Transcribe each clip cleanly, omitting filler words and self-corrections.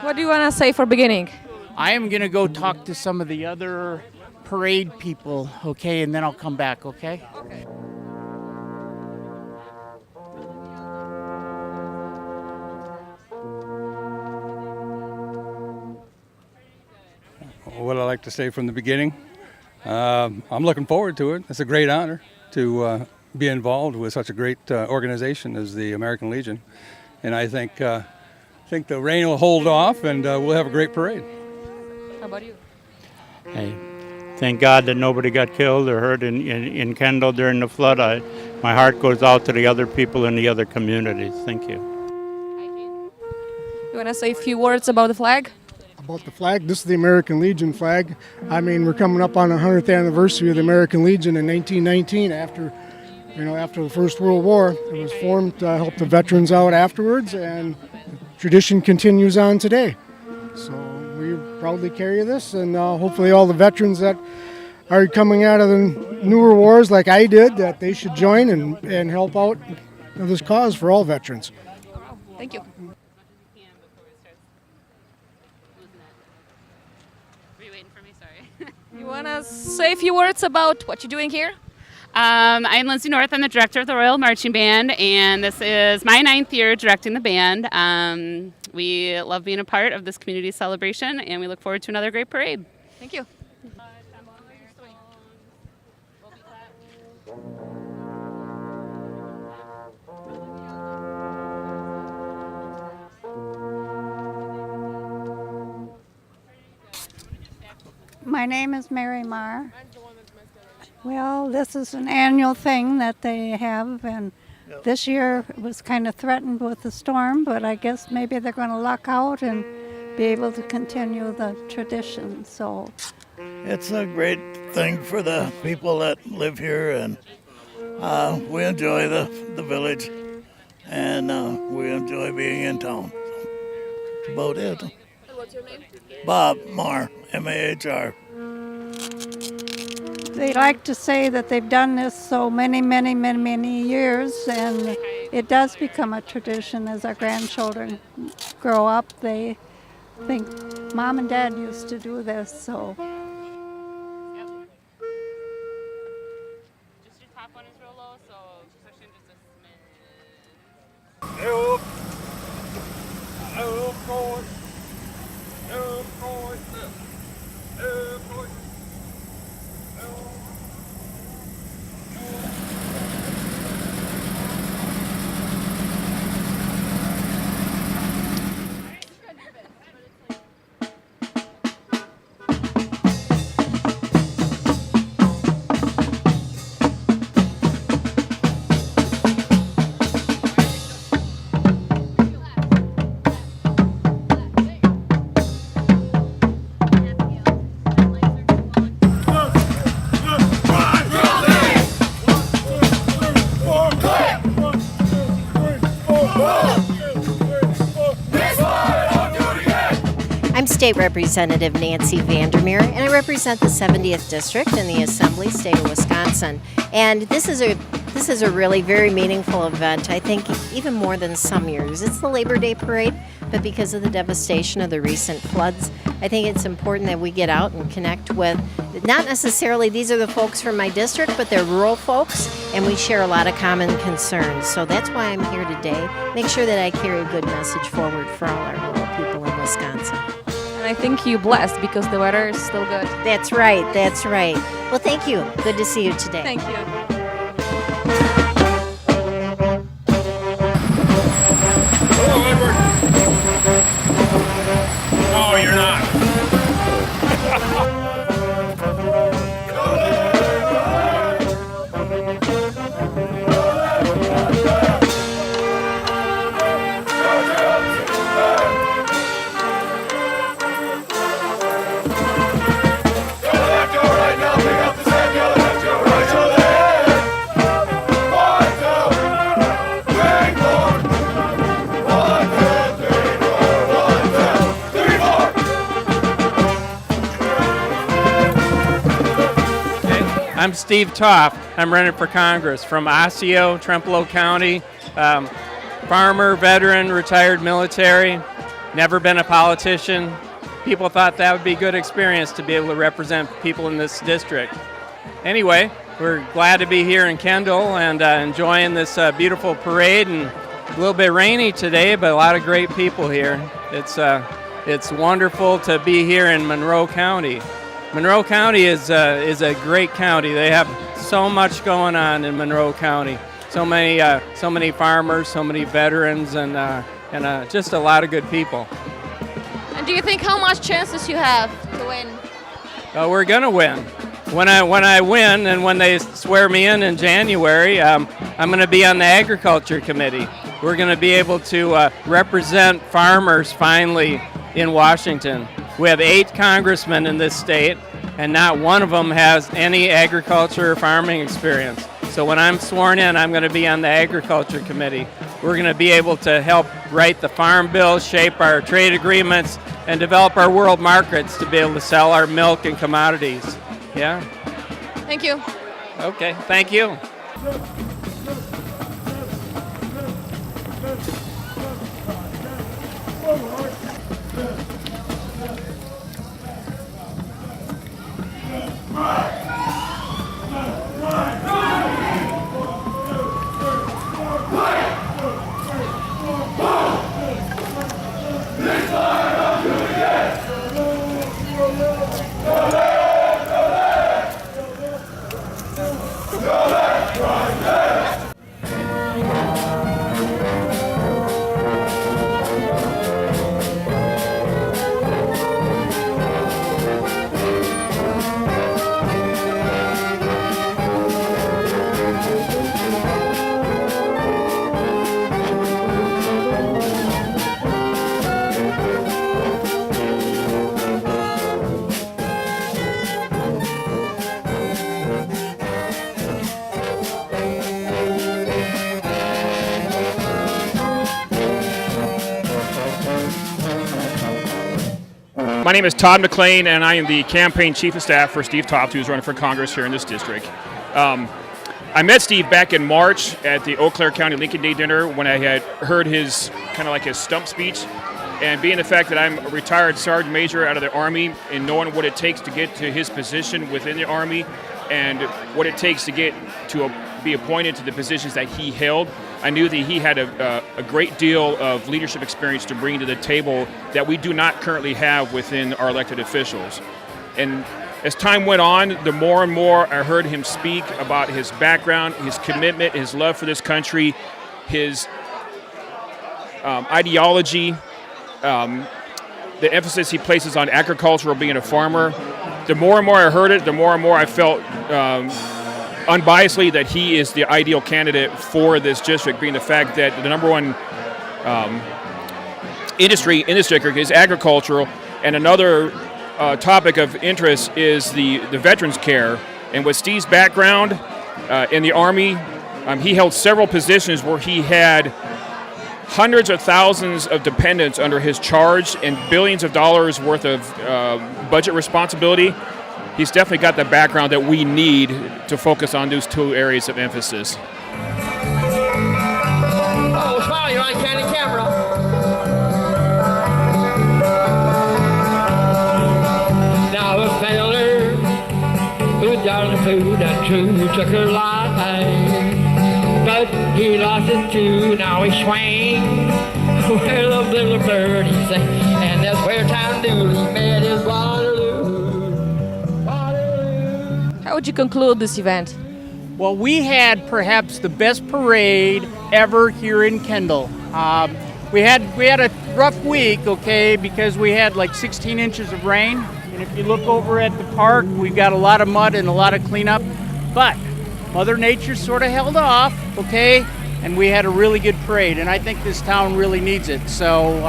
What do you want to say for beginning? I am going to go talk to some of the other parade people, okay, and then I'll come back, okay? Okay. What I like to say from the beginning, I'm looking forward to it. It's a great honor to be involved with such a great organization as the American Legion, and I think the rain will hold off, and we'll have a great parade. How about you? Hey, thank God that nobody got killed or hurt in Kendall during the flood. My heart goes out to the other people in the other communities. Thank you. You want to say a few words about the flag? About the flag, this is the American Legion flag. I mean, we're coming up on the 100th anniversary of the American Legion in 1919 after the First World War. It was formed to help the veterans out afterwards, and the tradition continues on today. So we proudly carry this, and hopefully all the veterans that are coming out of the newer wars like I did, that they should join and help out this cause for all veterans. Thank you. You want to say a few words about what you're doing here? I'm Lindsay North. I'm the director of the Royal Marching Band, and this is my 9th year directing the band. We love being a part of this community celebration, and we look forward to another great parade. Thank you. My name is Mary Marr. Well, this is an annual thing that they have, and this year it was kind of threatened with the storm, but I guess maybe they're going to luck out and be able to continue the tradition. So it's a great thing for the people that live here, and we enjoy the village, and we enjoy being in town. That's about it. And what's your name? Bob Marr, M-A-H-R. they like to say that they've done this so many years, and it does become a tradition as our grandchildren grow up. They think Mom and Dad used to do this, so. Just your top one is real low, so push in just a smidge. I'm State Representative Nancy Vandermeer, and I represent the 70th District in the Assembly, State of Wisconsin. And this is a really very meaningful event, I think even more than some years. It's the Labor Day Parade, but because of the devastation of the recent floods, I think it's important that we get out and connect with, not necessarily these are the folks from my district, but they're rural folks, and we share a lot of common concerns. So that's why I'm here today. Make sure that I carry a good message forward for all our rural people in Wisconsin. And I think you're blessed because the weather is still good. That's right, that's right. Well, thank you. Good to see you today. Thank you. Hello, Edward. No, you're not. I'm Steve Toff. I'm running for Congress from Osseo, Trempealeau County. Farmer, veteran, retired military. never been a politician. People thought that would be a good experience to be able to represent people in this district. Anyway, we're glad to be here in Kendall and enjoying this beautiful parade, and a little bit rainy today, but a lot of great people here. It's wonderful to be here in Monroe County. Monroe County is a great county. They have so much going on in Monroe County. So many farmers, so many veterans, and just a lot of good people. And do you think how much chances you have to win? We're gonna win. When I win, and when they swear me in January, I'm gonna be on the Agriculture Committee. We're gonna be able to represent farmers finally in Washington. We have 8 congressmen in this state, and not one of them has any agriculture or farming experience. So when I'm sworn in, I'm going to be on the Agriculture Committee. We're going to be able to help write the farm bill, shape our trade agreements, and develop our world markets to be able to sell our milk and commodities. Yeah? Thank you. Okay, thank you. My name is Todd McLean, and I am the campaign chief of staff for Steve Toft, who's running for Congress here in this district. I met Steve back in March at the Eau Claire County Lincoln Day dinner when I had heard his kind of like his stump speech. And being the fact that I'm a retired sergeant major out of the Army, and knowing what it takes to get to his position within the Army and what it takes to get to be appointed to the positions that he held, I knew that he had a great deal of leadership experience to bring to the table that we do not currently have within our elected officials. And as time went on, the more and more I heard him speak about his background, his commitment, his love for this country, his ideology, the emphasis he places on agriculture, being a farmer. The more and more I heard it, the more and more I felt unbiasedly that he is the ideal candidate for this district, being the fact that the number one industry in this district is agricultural, and another topic of interest is the veterans care. And with Steve's background in the Army, he held several positions where he had hundreds of thousands of dependents under his charge and billions of dollars worth of budget responsibility. He's definitely got the background that we need to focus on those 2 areas of emphasis. Oh, smile, you're on candid camera. Now a feller who does food and true took her life, but he lost it too, now he swing. Well, a little bird, he said, and that's where time dooley met his Waterloo. How would you conclude this event? Well, we had perhaps the best parade ever here in Kendall. We had a rough week, okay, because we had like 16 inches of rain. And if you look over at the park, we've got a lot of mud and a lot of cleanup. But Mother Nature sort of held off, okay, and we had a really good parade. And I think this town really needs it. So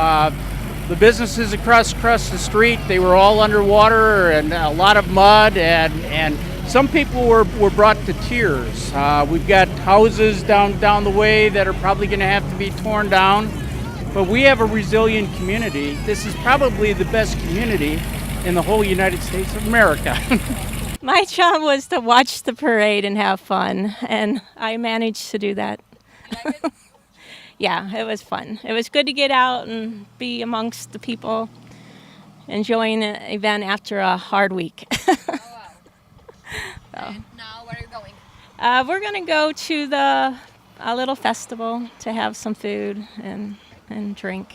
the businesses across the street, they were all underwater and a lot of mud, and some people were brought to tears. We've got houses down the way that are probably going to have to be torn down, but we have a resilient community. This is probably the best community in the whole United States of America. My job was to watch the parade and have fun, and I managed to do that. yeah, it was fun. It was good to get out and be amongst the people, enjoying an event after a hard week. And now, where are you going? We're going to go to a little festival to have some food and drink.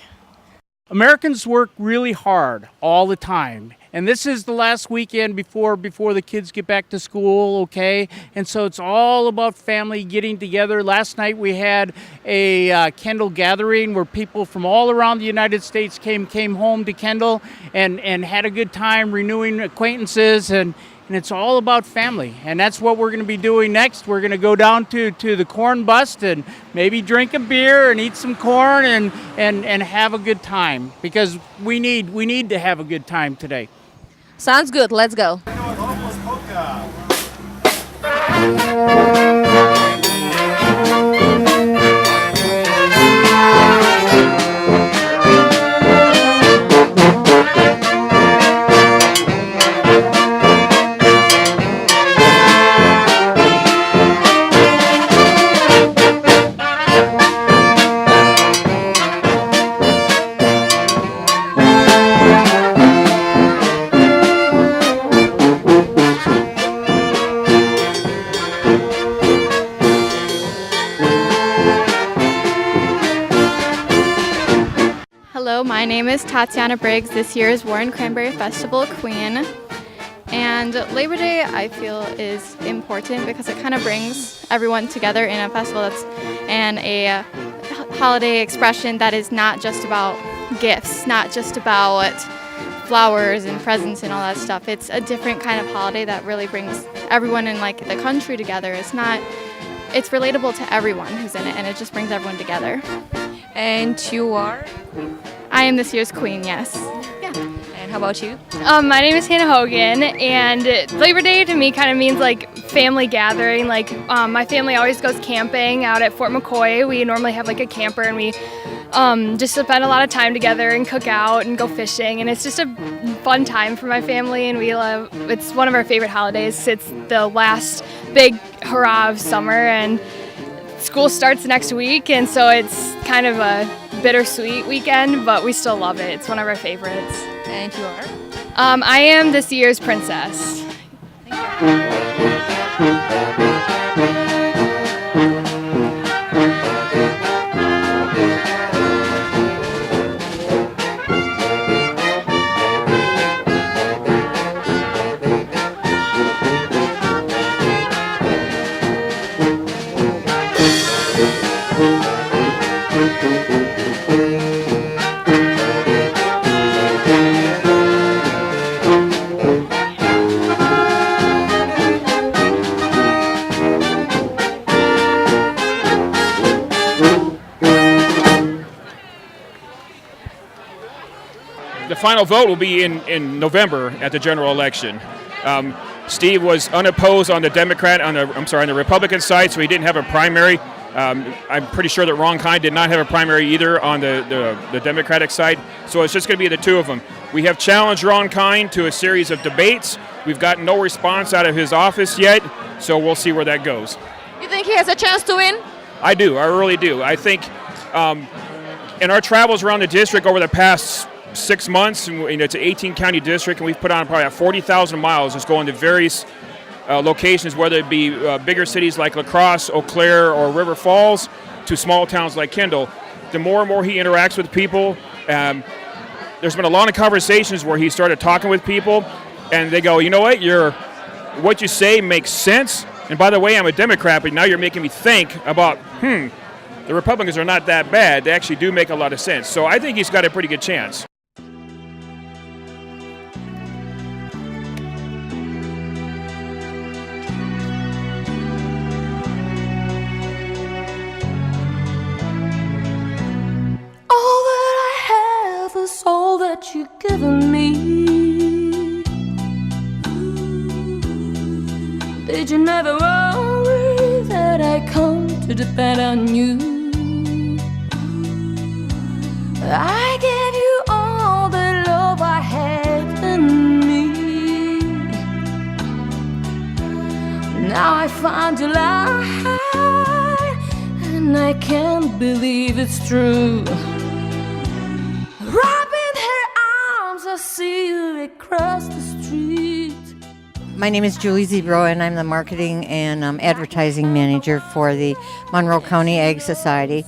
Americans work really hard all the time. And this is the last weekend before the kids get back to school, okay? And so it's all about family getting together. Last night we had a Kendall gathering where people from all around the United States came home to Kendall and had a good time renewing acquaintances, and it's all about family. And that's what we're going to be doing next. We're going to go down to the corn bust and maybe drink a beer and eat some corn and have a good time, because we need to have a good time today. Sounds good. Let's go. Hello, my name is Tatiana Briggs. This year's Warren Cranberry Festival Queen. And Labor Day, I feel, is important because it kind of brings everyone together in a festival and a holiday expression that is not just about gifts, not just about flowers and presents and all that stuff. It's a different kind of holiday that really brings everyone in the country together. It's relatable to everyone who's in it, and it just brings everyone together. And you are? I am this year's queen, yes. Yeah. And how about you? My name is Hannah Hogan, and Labor Day to me kind of means family gathering. My family always goes camping out at Fort McCoy. We normally have a camper, and we just spend a lot of time together and cook out and go fishing, and it's just a fun time for my family, and it's one of our favorite holidays. It's the last big hurrah of summer, and school starts next week, and so it's kind of a bittersweet weekend, but we still love it. It's one of our favorites. And you are? I am this year's princess. The final vote will be in November at the general election. Steve was unopposed on the the Republican side, so he didn't have a primary. I'm pretty sure that Ron Kine did not have a primary either on the Democratic side, so it's just going to be the two of them. We have challenged Ron Kine to a series of debates. We've gotten no response out of his office yet, so we'll see where that goes. You think he has a chance to win? I do. I really do. I think in our travels around the district over the past 6 months, and it's an 18-county district, and we've put on probably 40,000 miles just going to various locations, whether it be bigger cities like La Crosse, Eau Claire, or River Falls, to small towns like Kendall. The more and more he interacts with people, there's been a lot of conversations where he started talking with people, and they go, you know what you say makes sense, and by the way, I'm a Democrat, but now you're making me think about, the Republicans are not that bad. They actually do make a lot of sense. So I think he's got a pretty good chance. All that I have is all that you've given me. Did you never worry that I come to depend on you? I gave you all the love I had in me. Now I find you lie, and and I can't believe it's true. Wrap in her arms, I see you across the street. My name is Julie Zebro, and I'm the marketing and advertising manager for the Monroe County Ag Society,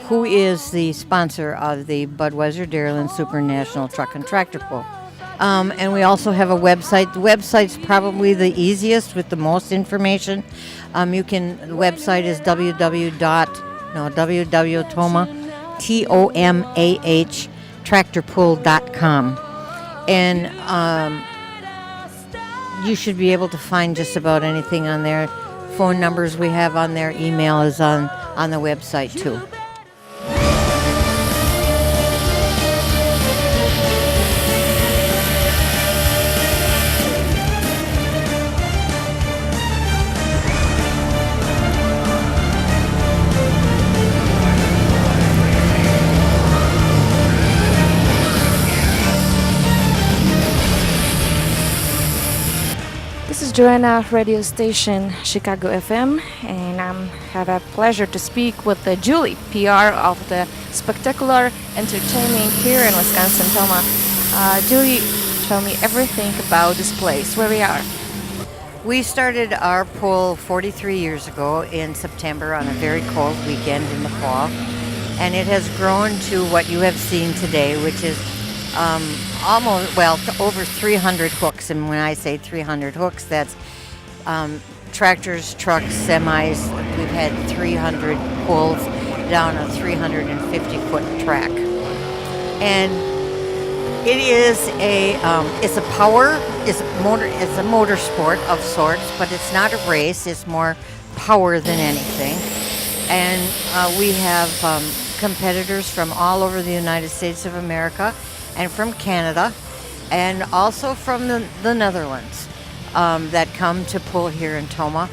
who is the sponsor of the Budweiser Dairyland Super National Truck and Tractor Pull. And we also have a website. The website's probably the easiest with the most information. The website is tractorpull.com. And you should be able to find just about anything on there. Phone numbers we have on there, email is on the website too. This is Joanna radio station Chicago FM, and I have a pleasure to speak with Julie, PR of the Spectacular Entertainment here in Wisconsin, Toma. Julie, tell me everything about this place, where we are. We started our pull 43 years ago in September on a very cold weekend in the fall, and it has grown to what you have seen today, which is over 300 hooks. And when I say 300 hooks, that's tractors, trucks, semis. We've had 300 pulls down a 350-foot track. And it is it's a motor sport of sorts, but it's not a race. It's more power than anything. And we have competitors from all over the United States of America, and from Canada, and also from the Netherlands that come to pull here in Toma.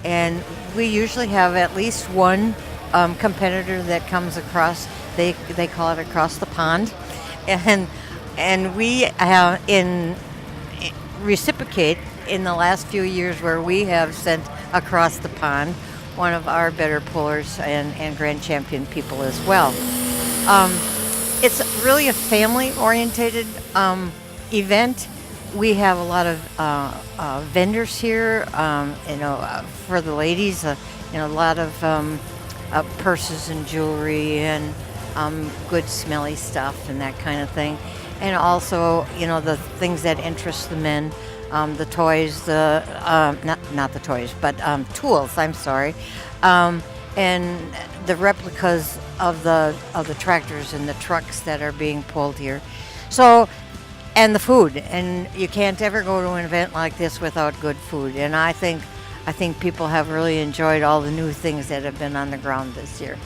And we usually have at least one competitor that comes across, they call it across the pond. And we have reciprocate in the last few years where we have sent across the pond one of our better pullers and grand champion people as well. It's really a family-orientated event. We have a lot of vendors here, for the ladies, a lot of purses and jewelry and good smelly stuff and that kind of thing. And also, the things that interest the men, the toys, not the toys, but tools, I'm sorry. And the replicas of the tractors and the trucks that are being pulled here. So, and the food. And you can't ever go to an event like this without good food. And I think people have really enjoyed all the new things that have been on the ground this year.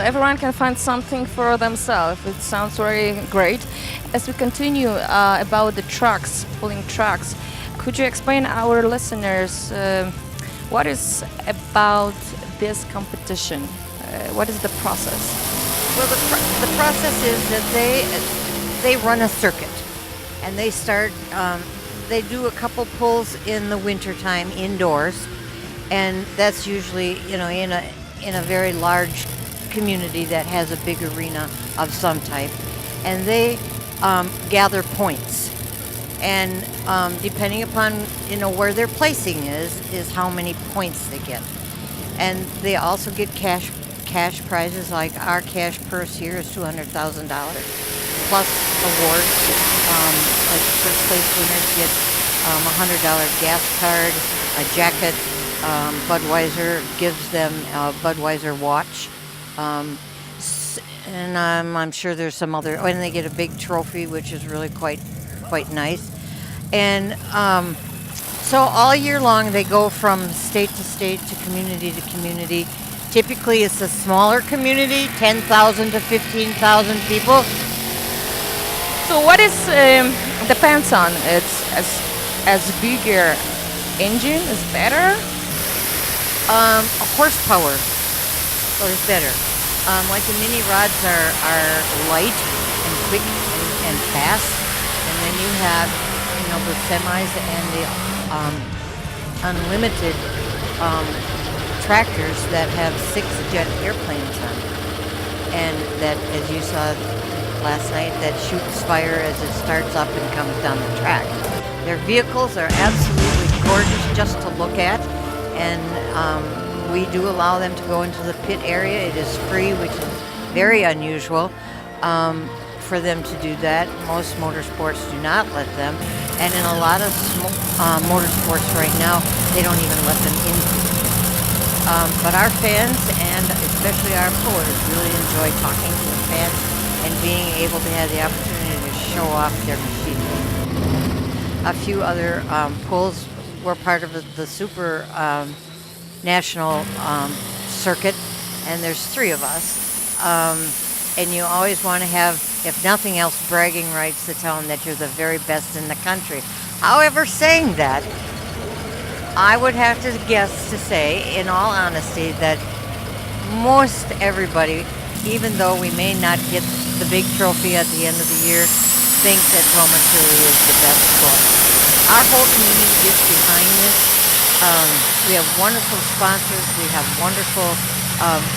Everyone can find something for themselves. It sounds very great. As we continue about the trucks, pulling trucks, could you explain our listeners what is about this competition? What is the process? Well, the process is that they run a circuit, and they start. They do a couple pulls in the wintertime indoors, and that's usually in a very large community that has a big arena of some type, and they gather points, and depending upon where their placing is how many points they get. And they also get cash prizes. Like our cash purse here is $200,000 plus awards. Like first place winners get $100 gas card, a jacket. Budweiser gives them a Budweiser watch. And I'm sure there's some other, and they get a big trophy, which is really quite nice. And So all year long, they go from state to state to community. Typically, it's a smaller community, 10,000 to 15,000 people. So what is depends on it's as bigger engine is better. Horsepower is better. Like the mini rods are light and quick and fast, and then you have the semis and the unlimited tractors that have 6 jet airplanes on them, and that, as you saw last night, that shoots fire as it starts up and comes down the track. Their vehicles are absolutely gorgeous just to look at, and we do allow them to go into the pit area. It is free, which is very unusual for them to do that. Most motorsports do not let them, and in a lot of motorsports right now, they don't even let them in. But our fans, and especially our pullers, really enjoy talking to the fans and being able to have the opportunity to show off their machines. A few other pulls were part of the Super National circuit, and there's 3 of us. And you always want to have, if nothing else, bragging rights to tell them that you're the very best in the country. However, saying that, I would have to guess to say, in all honesty, that most everybody, even though we may not get the big trophy at the end of the year, think that Toma truly is the best sport. Our whole community gets behind this. We have wonderful sponsors. We have wonderful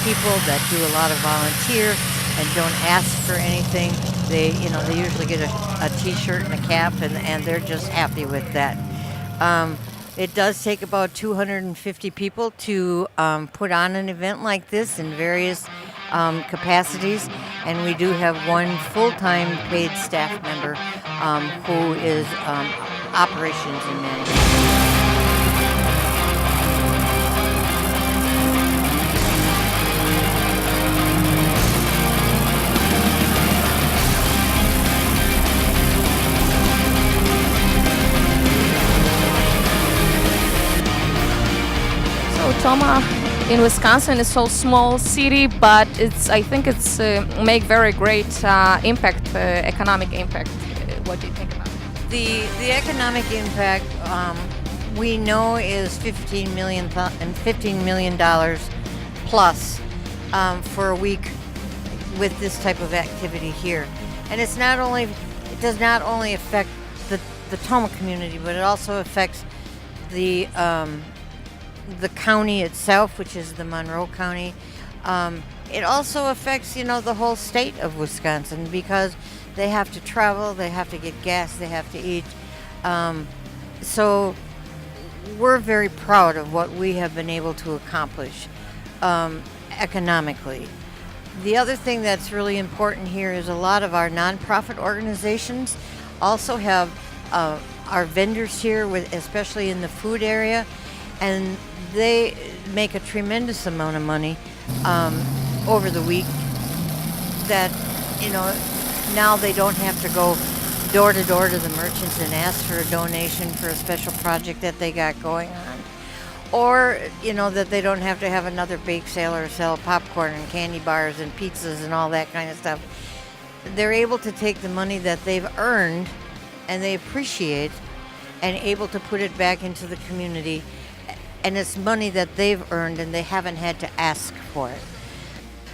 people that do a lot of volunteer and don't ask for anything. They usually get a T-shirt and a cap, and they're just happy with that. It does take about 250 people to put on an event like this in various capacities, and we do have one full-time paid staff member who is operations and management. Toma in Wisconsin is so small city, but I think it's make very great impact, economic impact. What do you think about it? The economic impact we know is $15 million plus for a week with this type of activity here, and it does not only affect the Toma community, but it also affects the county itself, which is the Monroe County. It also affects, the whole state of Wisconsin, because they have to travel, they have to get gas, they have to eat. So we're very proud of what we have been able to accomplish economically. The other thing that's really important here is a lot of our nonprofit organizations also have our vendors here, especially in the food area, and they make a tremendous amount of money over the week that, now they don't have to go door to door to the merchants and ask for a donation for a special project that they got going on. Or, that they don't have to have another bake sale or sell popcorn and candy bars and pizzas and all that kind of stuff. They're able to take the money that they've earned and they appreciate and able to put it back into the community. And it's money that they've earned and they haven't had to ask for it.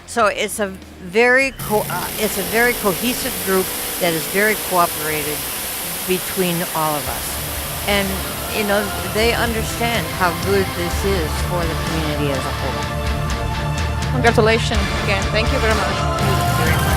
So it's a very cohesive group that is very cooperative between all of us. And, they understand how good this is for the community as a whole. Congratulations again. Thank you very much. Thank you very much.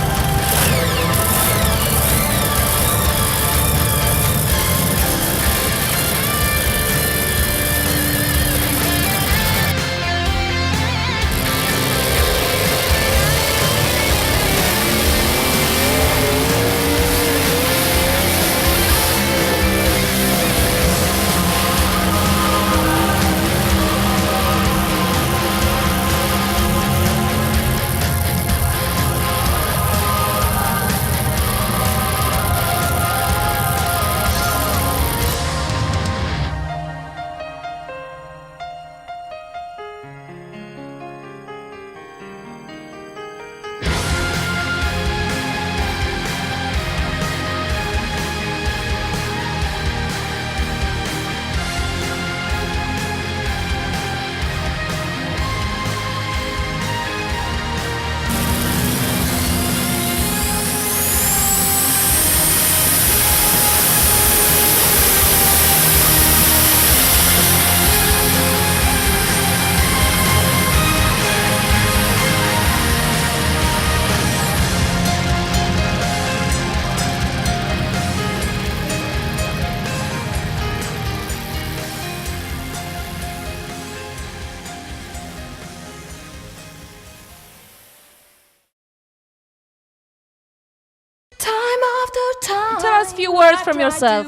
us a few words from yourself.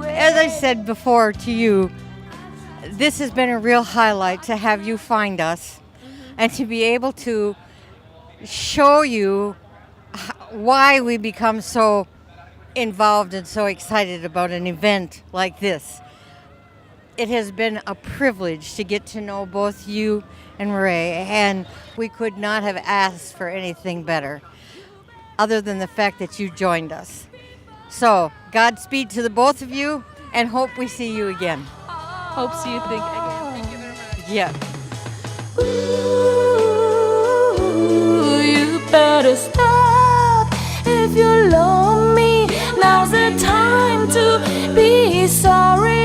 As I said before to you, this has been a real highlight to have you find us and to be able to show you why we become so involved and so excited about an event like this. It has been a privilege to get to know both you and Ray, and we could not have asked for anything better other than the fact that you joined us. So, Godspeed to the both of you, and hope we see you again. Hope see you again. Thank you very much. Yeah. Ooh, you better stop if you love me. Now's the time to be sorry.